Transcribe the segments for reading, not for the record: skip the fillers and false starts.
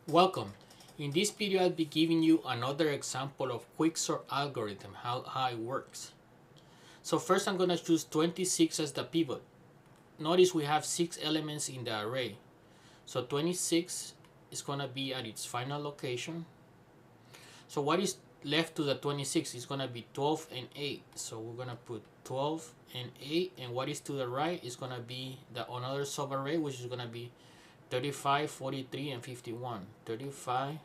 Welcome. In this video, I'll be giving you another example of Quicksort algorithm, how it works. So first I'm going to choose 26 as the pivot. Notice we have 6 elements in the array. So 26 is going to be at its final location. So what is left to the 26 is going to be 12 and 8. So we're going to put 12 and 8. And what is to the right is going to be the another subarray, which is going to be 35, 43, and 51. 35,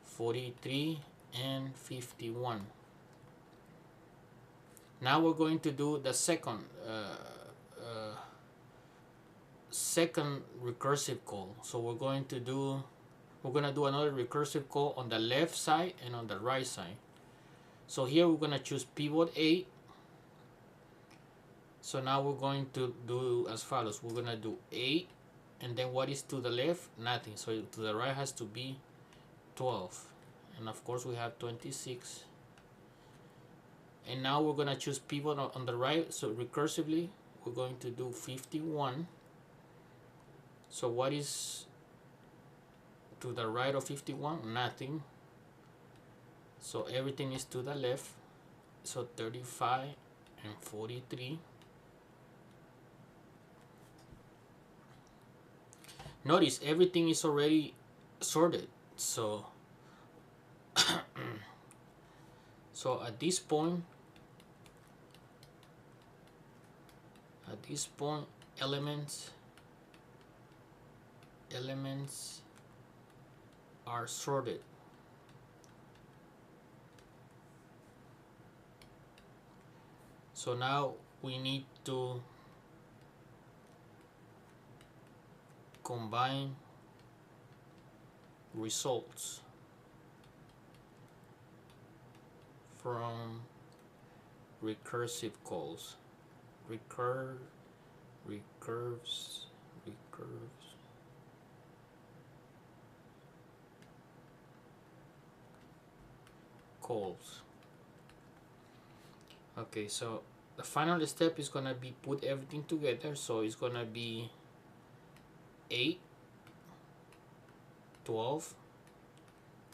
43, and 51. Now we're going to do the second recursive call. So we're going to do another recursive call on the left side and on the right side. So here we're going to choose pivot 8. So now we're going to do as follows. We're going to do 8, and then what is to the left? Nothing. So to the right has to be 12, and of course we have 26. And now we're going to choose pivot on the right. So recursively we're going to do 51. So what is to the right of 51? Nothing. So everything is to the left. So 35 and 43. Notice everything is already sorted. So so at this point elements are sorted. So now we need to combine results from recursive calls. Recurves calls. Okay, so the final step is gonna be put everything together. So it's gonna be 8, 12,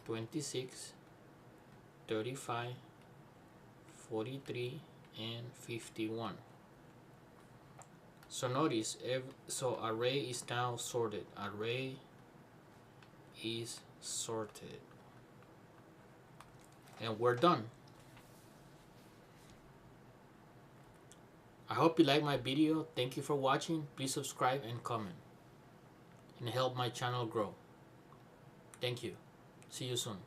26, 35, 43, and 51. So notice, so array is now sorted. Array is sorted. And we're done. I hope you like my video. Thank you for watching. Please subscribe and comment and help my channel grow. Thank you. See you soon.